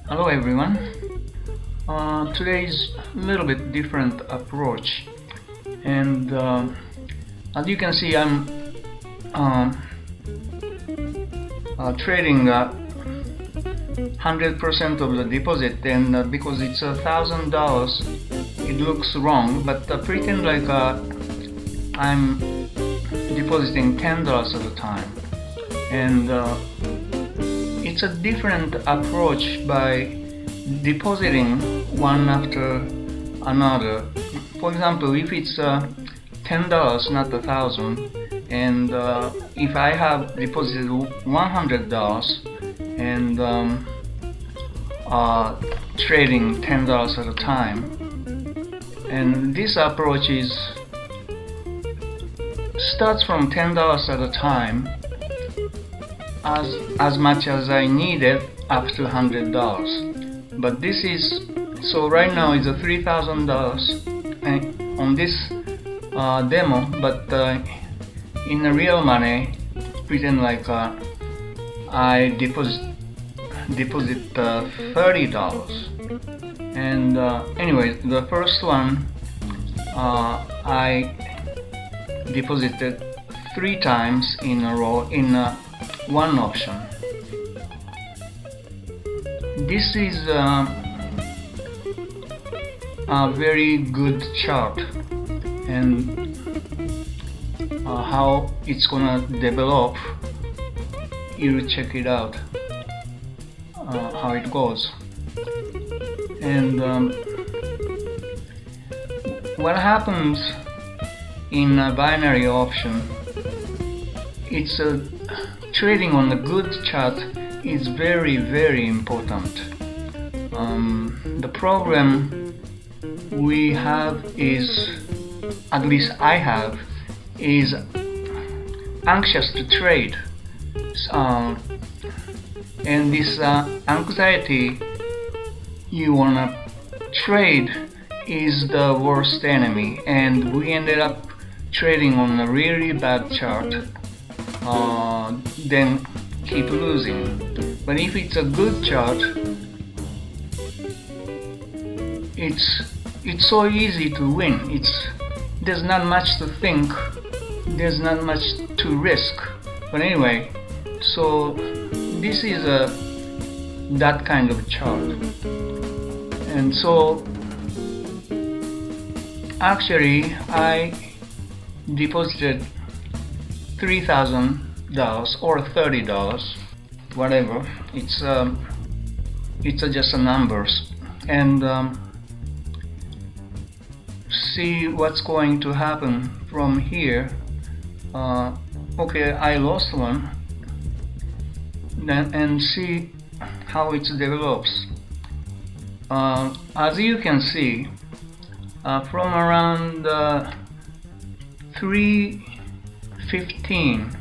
Hello everyone. Today is a little bit different approach, and as you can see, I'm trading 100% of the deposit, and because it's $1,000, it looks wrong. But pretend like I'm depositing $10 at a time, and it's a different approach by depositing one after another. For example, if it's $10, not $1,000, and if I have deposited $100 and trading $10 at a time, and this approach starts from $10 at a time, as much as I needed up to $100. But this is, so right now it's a $3,000 on this demo, but in the real money, pretend like I deposit $30. And anyway, the first one I deposited 3 times in a row in one option. This is a very good chart, and how it's gonna develop, you check it out, how it goes. And what happens in a binary option, it's trading on a good chart is very, very important. The problem we have is, at least I have, is anxious to trade, and this anxiety you wanna trade is the worst enemy, and we ended up trading on a really bad chart, then keep losing. But if it's a good chart, it's so easy to win. There's not much to think, there's not much to risk. But anyway, so this is that kind of chart. And so actually I deposited $3,000 or $30, whatever. It's just a numbers, and see what's going to happen from here. Okay, I lost one, then, and see how it develops. As you can see, from around 3:15,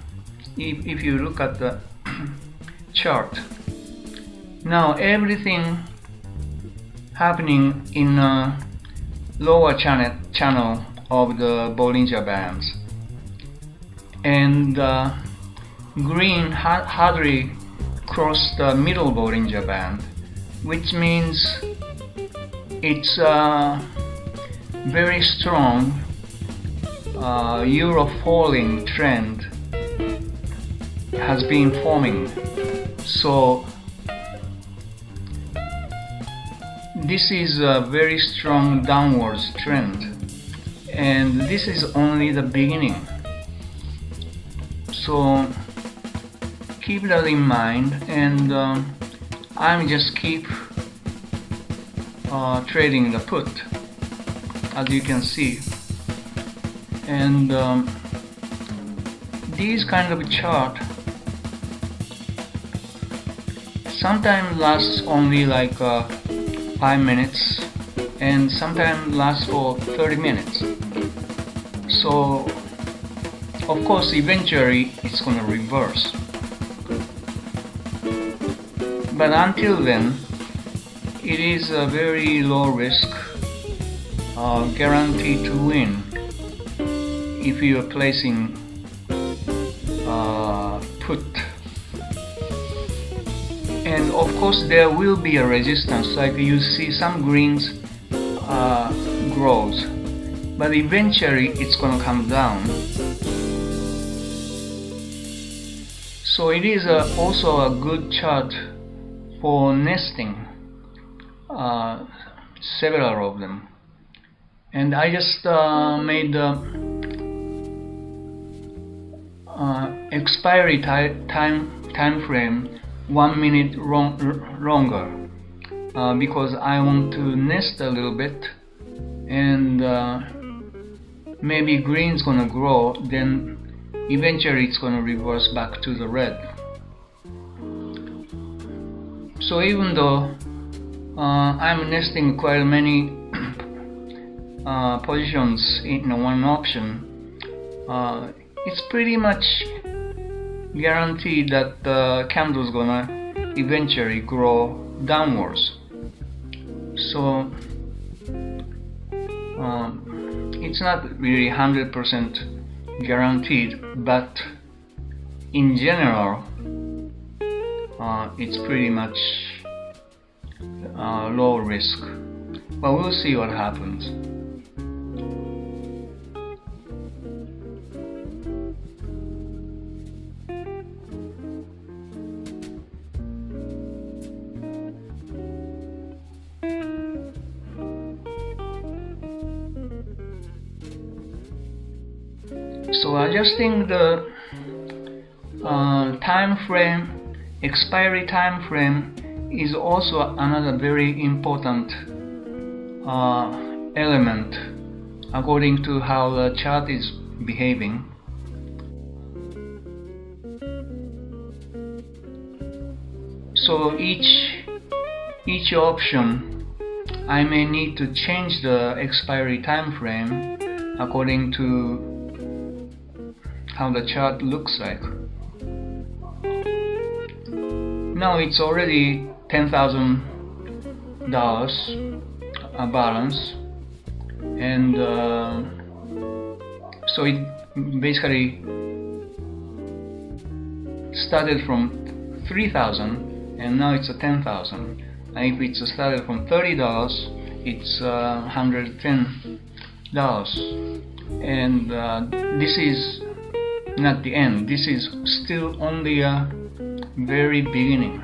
if you look at the chart, now everything happening in a lower channel of the Bollinger Bands, and green hardly crossed the middle Bollinger Band, which means it's very strong euro falling trend has been forming. So this is a very strong downwards trend, and this is only the beginning. So keep that in mind, and I'm just keep trading the put, as you can see. And these kind of chart sometimes lasts only like 5 minutes, and sometimes lasts for 30 minutes. So of course eventually it's gonna reverse, but until then it is a very low risk, guaranteed to win if you are placing put. and of course there will be a resistance, like you see some greens grows, but eventually it's gonna come down. So it is also a good chart for nesting, several of them. And I just made the expiry time frame 1 minute longer, because I want to nest a little bit, and maybe green's gonna grow, then eventually it's gonna reverse back to the red. So even though I'm nesting quite many positions in one option, it's pretty much guaranteed that the candle is gonna eventually grow downwards. So it's not really 100% guaranteed, but in general it's pretty much low risk. But we'll see what happens. So adjusting the time frame, expiry time frame, is also another very important element according to how the chart is behaving. So each option I may need to change the expiry time frame according to how the chart looks like. Now it's already $10,000 balance, and so it basically started from 3,000 and now it's a 10,000. And if it's started from $30, it's $110, and this is not the end. This is still only a very beginning.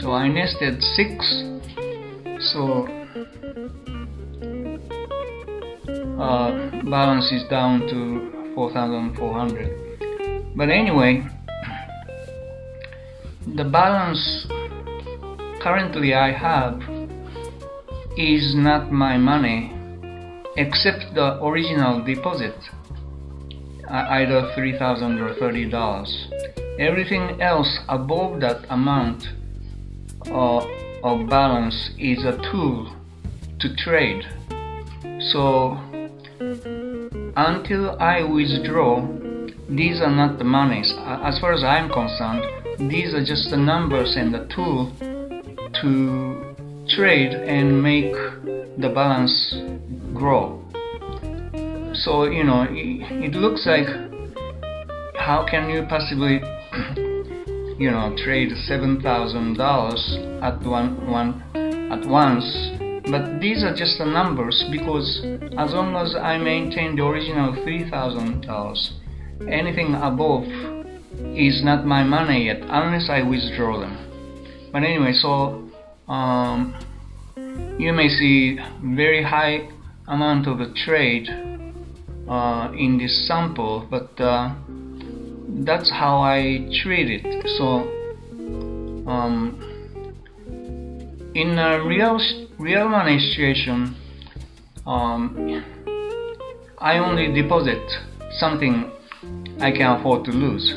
So I nested 6, so balance is down to 4,400. But anyway, the balance currently I have is not my money, except the original deposit, either $3,000 or $30. Everything else above that amount of balance is a tool to trade. So until I withdraw, these are not the monies. As far as I'm concerned, these are just the numbers and the tool to trade and make the balance grow. So it looks like, how can you possibly trade $7,000 at once? But these are just the numbers, because as long as I maintain the original $3,000, anything above is not my money yet, unless I withdraw them. But anyway, so you may see very high amount of the trade in this sample, but that's how I treat it. So in a real money situation, I only deposit something I can afford to lose.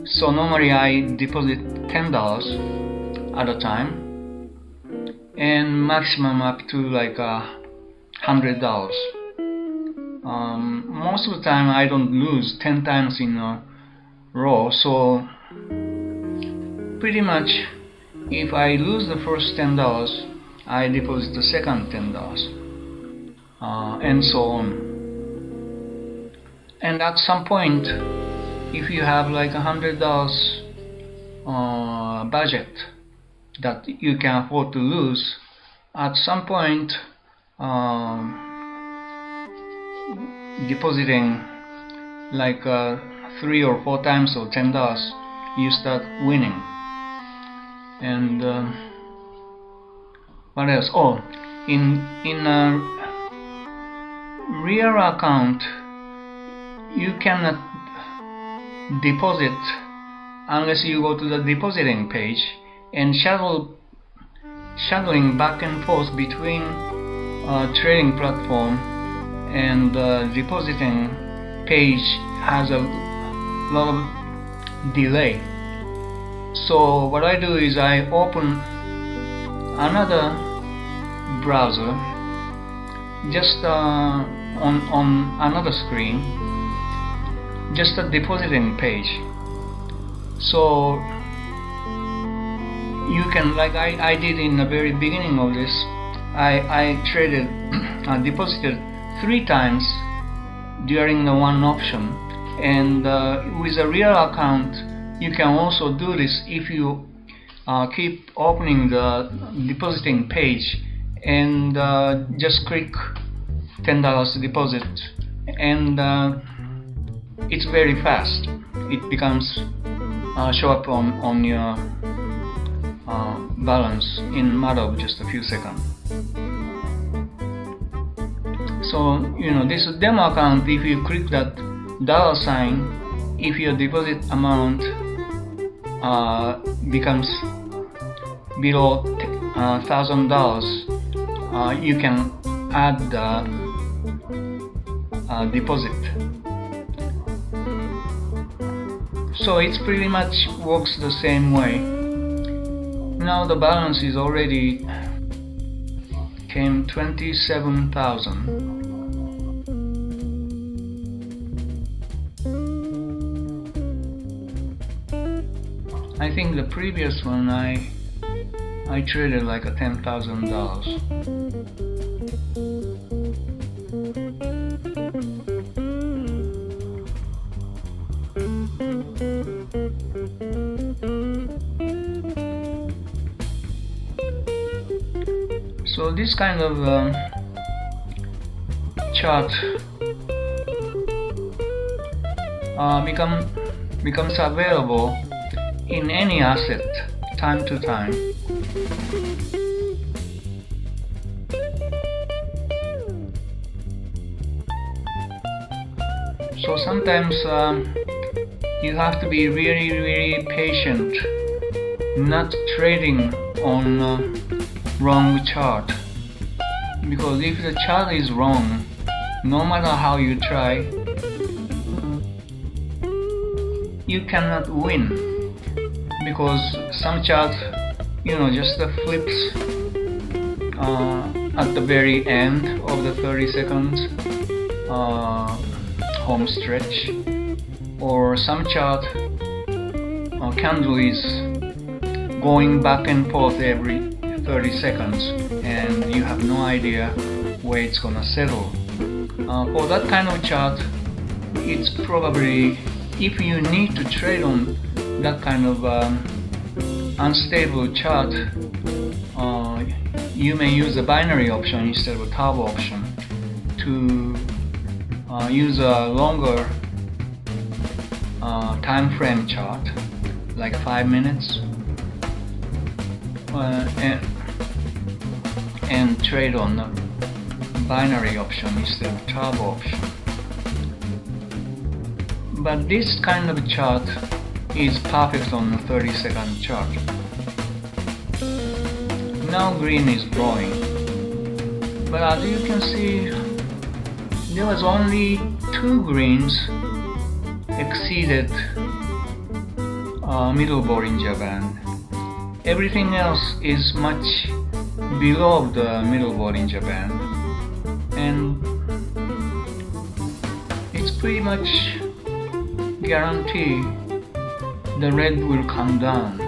So normally I deposit $10 at a time, and maximum up to like $100. Most of the time I don't lose 10 times in a row, so pretty much, if I lose the first $10, I deposit the second $10, and so on. And at some point, if you have like $100 budget that you can afford to lose, at some point depositing like 3 or 4 times of $10, you start winning. And what else? Oh, in a real account, you cannot deposit unless you go to the depositing page, and shuttling back and forth between trading platform and depositing page has a lot of delay. So what I do is I open another browser just on another screen, just a depositing page. So you can, like I did in the very beginning of this, I traded deposited 3 times during the one option. And with a real account, you can also do this if you keep opening the depositing page and just click $10 deposit, and it's very fast. It becomes show up on your balance in a matter of just a few seconds. So this demo account, if you click that $, if your deposit amount becomes below $1,000, you can add the deposit. So it's pretty much works the same way. Now the balance is already came 27,000. I think the previous one I traded like a $10,000. So this kind of chart becomes available in any asset time to time. So sometimes you have to be really patient, not trading on wrong chart, because if the chart is wrong, no matter how you try, you cannot win, because some chart just flips at the very end of the 30 seconds home stretch, or some chart candle is going back and forth every 30 seconds and you have no idea where it's gonna settle. For that kind of chart, it's probably, if you need to trade on that kind of unstable chart, you may use a binary option instead of a turbo option to use a longer time frame chart, like 5 minutes, and trade on the binary option instead of turbo option. But this kind of chart is perfect on the 30-second chart. Now green is growing, but as you can see, there was only 2 greens exceeded middle Bollinger Band. Everything else is much below the middle Bollinger Band, and it's pretty much guaranteed the red will come down.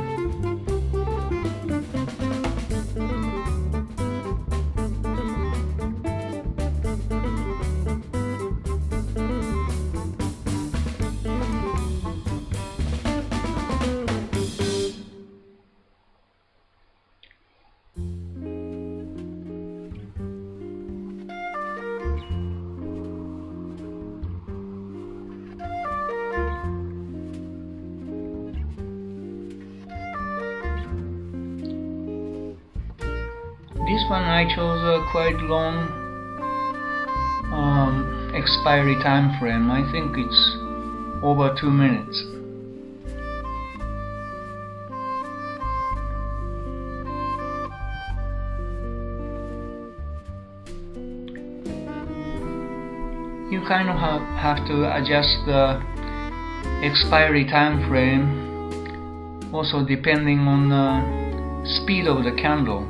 This one I chose a quite long expiry time frame. I think it's over 2 minutes. You kind of have to adjust the expiry time frame also depending on the speed of the candle.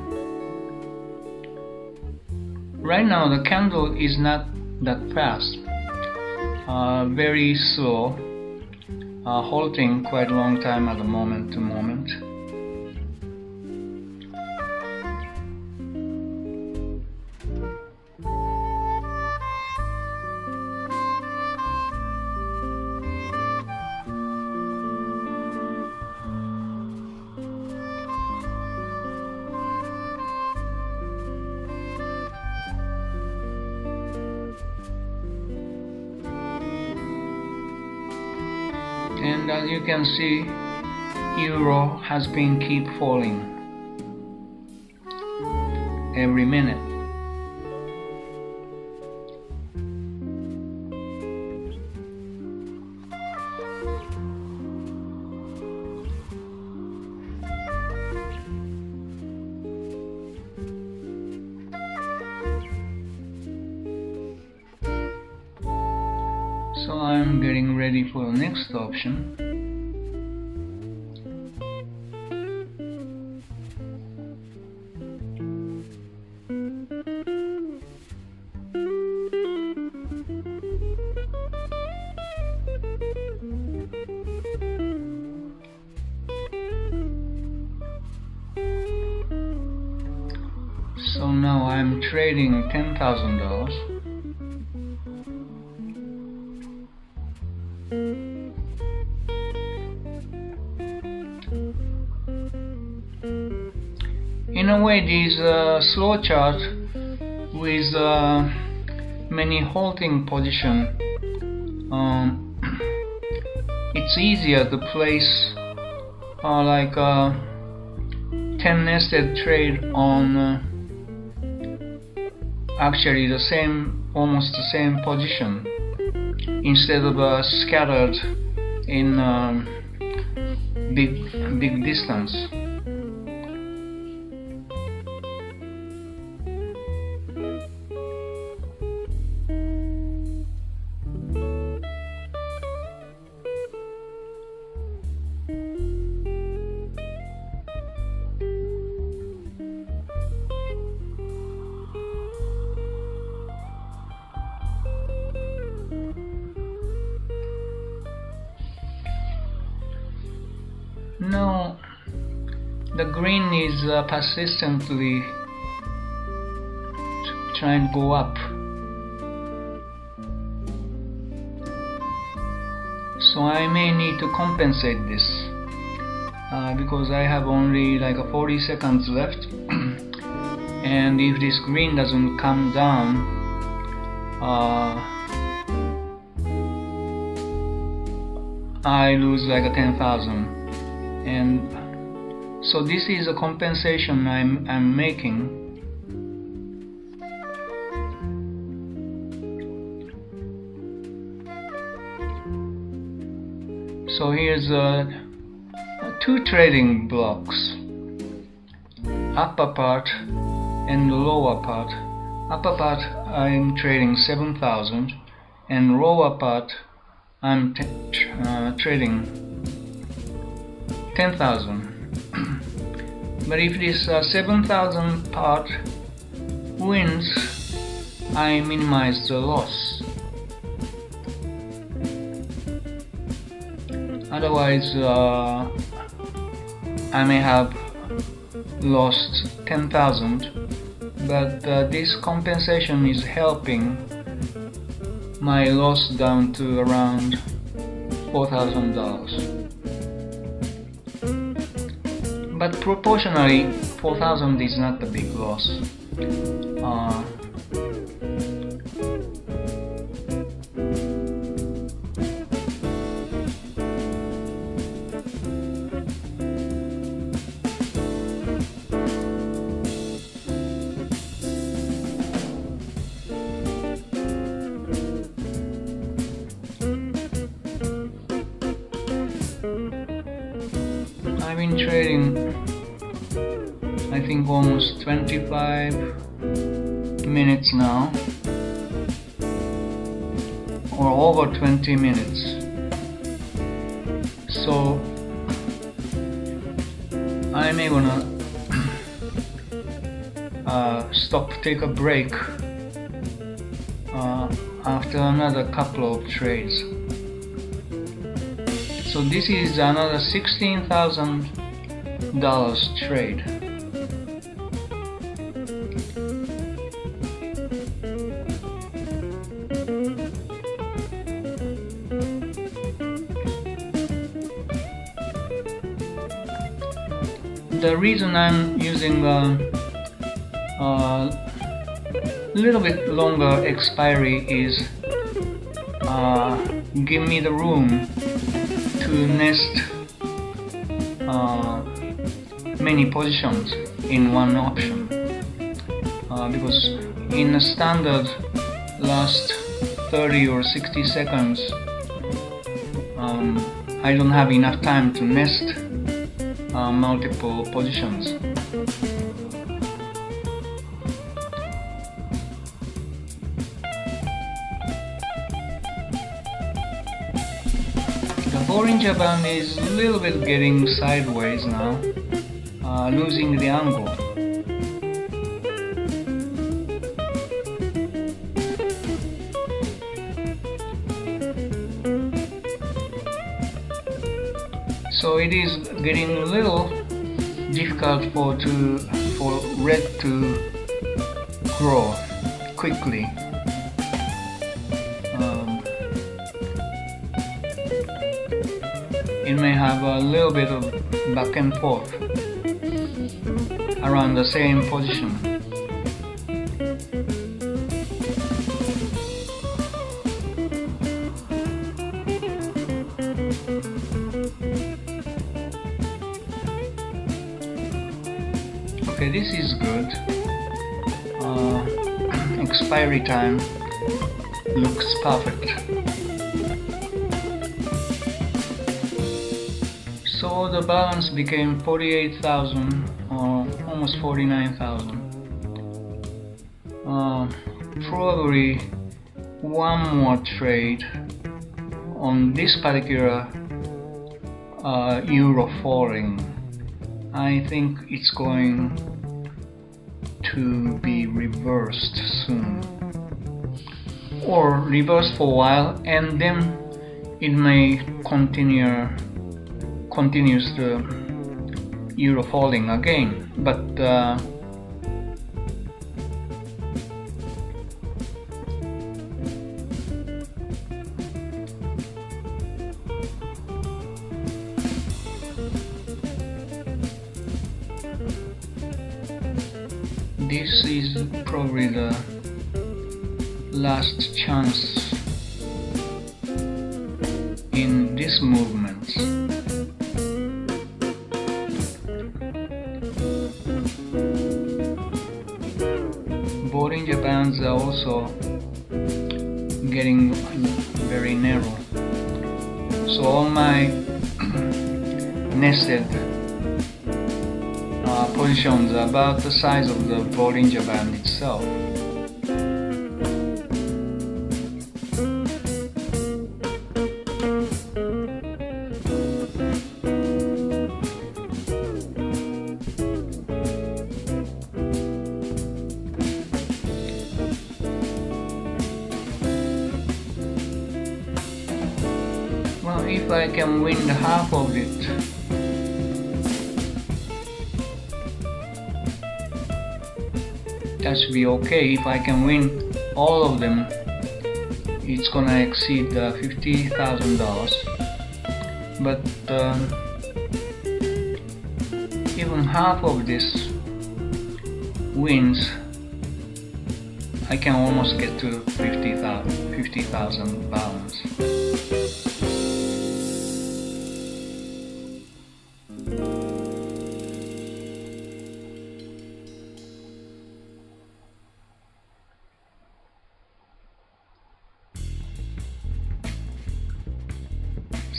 Right now the candle is not that fast, very slow, halting quite a long time at the moment to moment. And as you can see, euro has been keep falling every minute. So I'm getting ready for the next option. So now I'm trading $10,000. In a way, this slow chart with many halting position, it's easier to place like 10 nested trade on actually the same, almost the same position, instead of scattered in big distance. No, the green is persistently trying to go up, so I may need to compensate this because I have only like 40 seconds left and if this green doesn't come down, I lose like 10,000. And so this is a compensation I'm making. So here's two trading blocks, upper part and the lower part. Upper part I'm trading 7,000 and lower part I'm trading 10,000. But if this 7,000 part wins, I minimize the loss. Otherwise, I may have lost 10,000. But this compensation is helping my loss down to around $4,000. But proportionally, 4,000 is not a big loss. been trading I think almost 25 minutes now, or over 20 minutes. So I'm gonna stop, take a break after another couple of trades. So this is another $16,000 trade. The reason I'm using a little bit longer expiry is give me the room to nest many positions in one option, because in a standard last 30 or 60 seconds I don't have enough time to nest multiple positions. The Bollinger Band is a little bit getting sideways now, losing the angle. So it is getting a little difficult for red to grow quickly. It may have a little bit of back and forth around the same position. Okay, this is good. Expiry time looks perfect. So the balance became 48,000 or almost 49,000. Probably one more trade on this particular euro falling. I think it's going to be reversed soon, or reverse for a while, and then it may continues the euro falling again. But this is probably the last chance in this movement. Bollinger Bands are also getting very narrow. So all my nested positions are about the size of the Bollinger Band itself. Well, if I can win half of it, that should be okay. If I can win all of them, it's gonna exceed $50,000. But even half of this wins, I can almost get to 50,000 balance.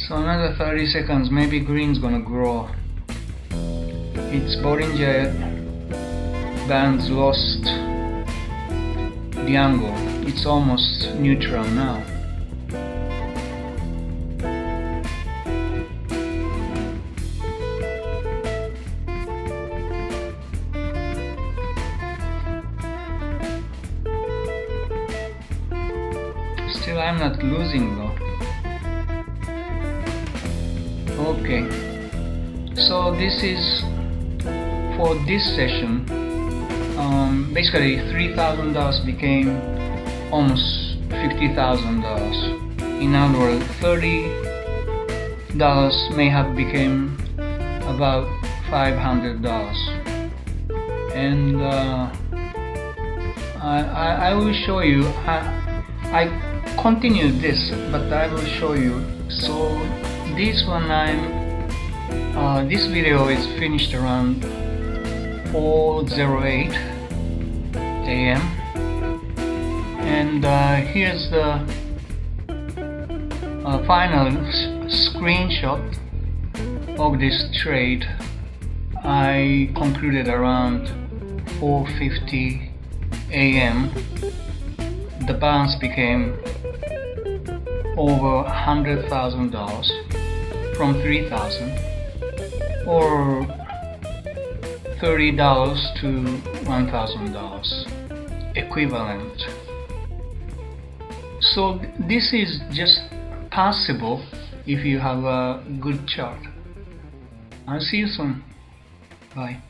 So another 30 seconds, maybe green's gonna grow its Bollinger Bands lost the angle. It's almost neutral now. Still, I'm not losing though. Okay, so this is for this session. Basically $3,000 became almost $50,000. In other words, $30 may have become about $500. And I will show you. I continue this, but I will show you. So this one, this video is finished around 4:08 a.m. and here's the final screenshot of this trade. I concluded around 4:50 a.m. The balance became over $100,000 from $3,000, or $30 to $1,000 equivalent. So this is just possible if you have a good chart. I'll see you soon. Bye.